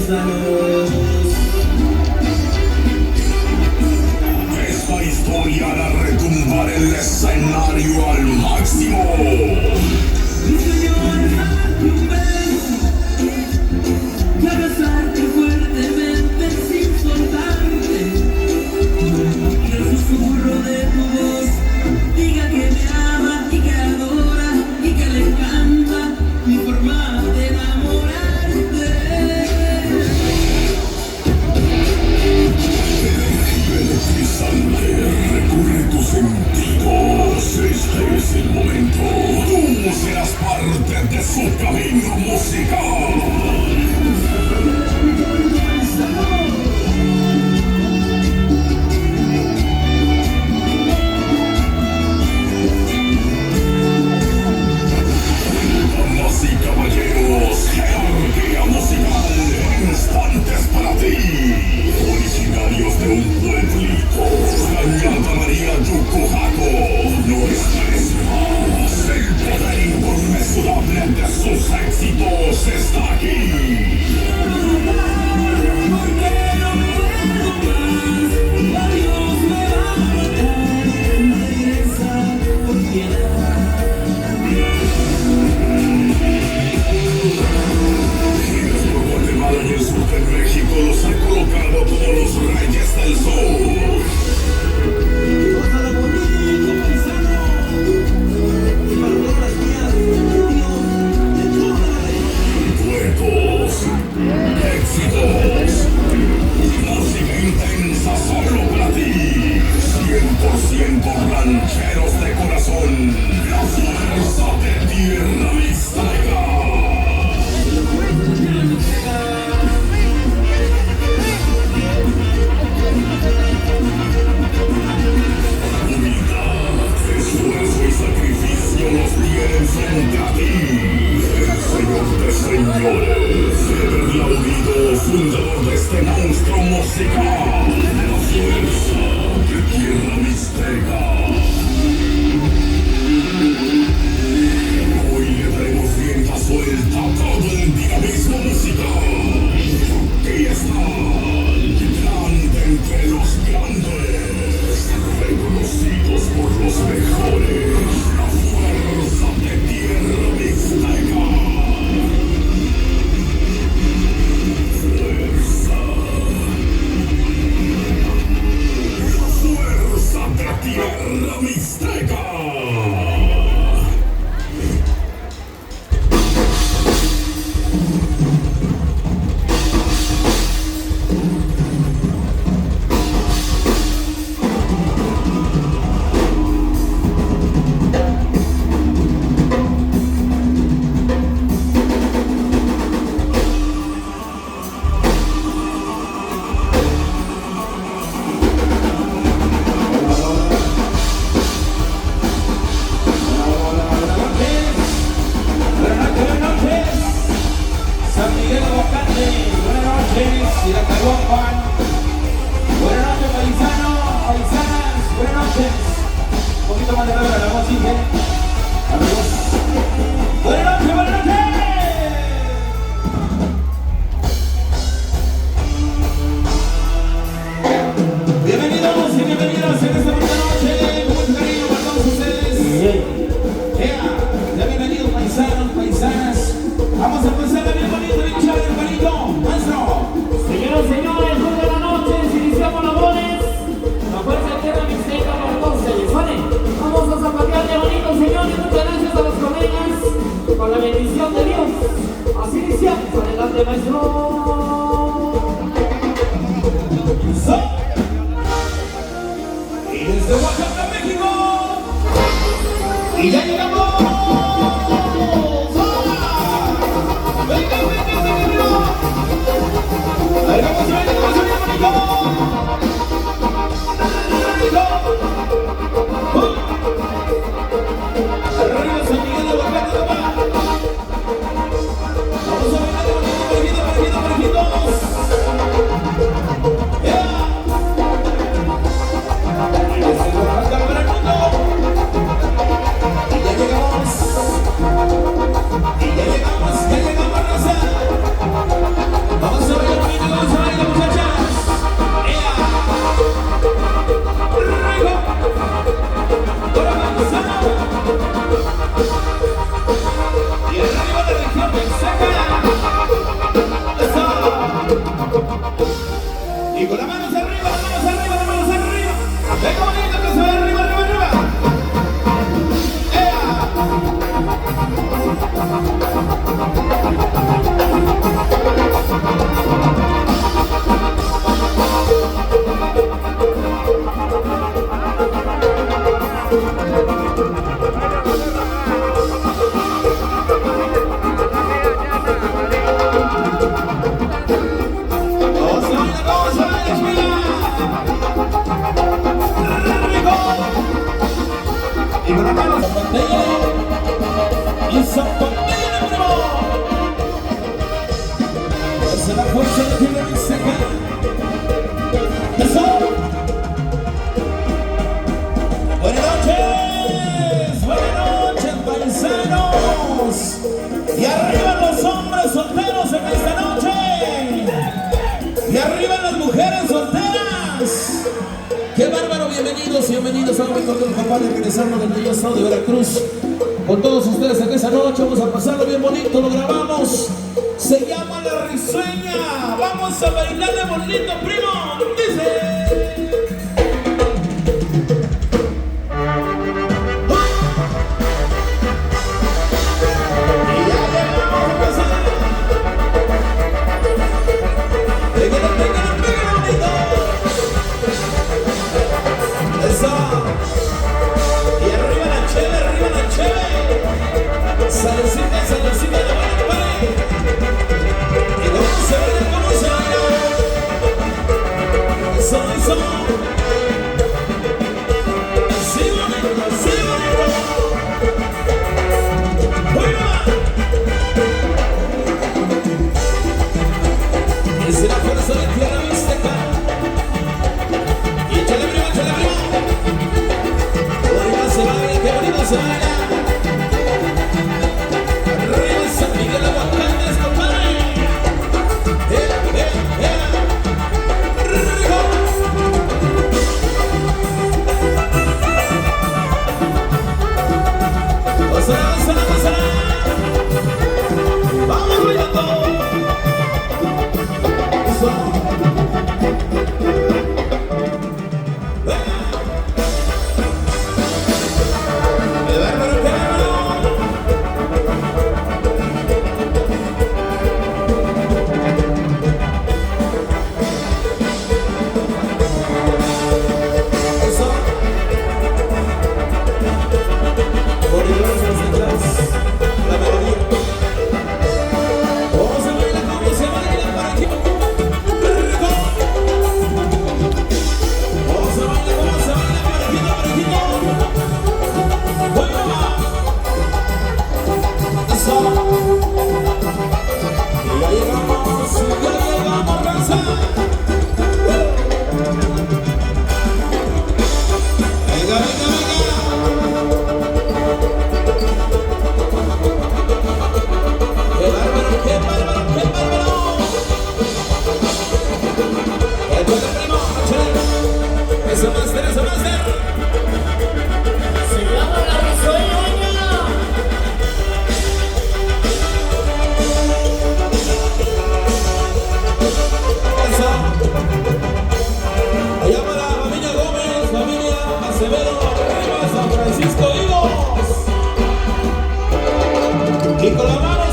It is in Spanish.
paisanos. Esta historia hará retumbar el escenario al máximo. Mi sueño es un beso y abrazarte fuertemente sin soltarte. Y el susurro de tu voz diga que me ama y que adora y que le encanta mi forma de enamorarte. Electrizante, recurre tus sentidos. Este es el momento. Tú serás parte de su camino musical. Damas y caballeros, jerarquía musical, instantes para ti. Originarios de un pueblito, Cañada María Yucujaco. No esperes más, el poder inconmensurable de sus éxitos está aquí. Guatemala y el sur de México los han colocado como los reyes del sur. Duetos, éxitos, música intensa solo para ti. 100% rancheros de corazón, la fuerza de Tierra Mixteca. Esfuerzo y sacrificio los tienen frente a ti. El señor de señores, el laudido fundador de este monstruo musical, la fuerza de Tierra Mixteca. Hoy le daremos rienda suelta a todo el dinamismo musical. Aquí está el grande entre los grandes, reconocidos por los mejores, la fuerza de Tierra Mixteca. Fuerza de Tierra Mixteca. Se la fuerza de quien me seca. ¡Eso! Buenas noches, paisanos. Y arriba los hombres solteros en esta noche. Y arriba las mujeres solteras. ¡Qué bárbaro! Bienvenidos y bienvenidos a un momento de los papás de regresarnos del bello estado de Veracruz. Con todos ustedes en esta noche vamos a pasarlo bien bonito, lo grabamos. Se llama La Risueña. Vamos a bailarle bonito, primo. Dice. Salecita, salecita, la buena pare. Y cómo se baila, cómo se baila. Eso, eso. Así bonito, así bonito. ¡Oiga! Es la fuerza de tierra mixteca. Y échale primo, échale primo. Qué bonito se baila, qué bonito se baila. Vamos bailando. Y con la mano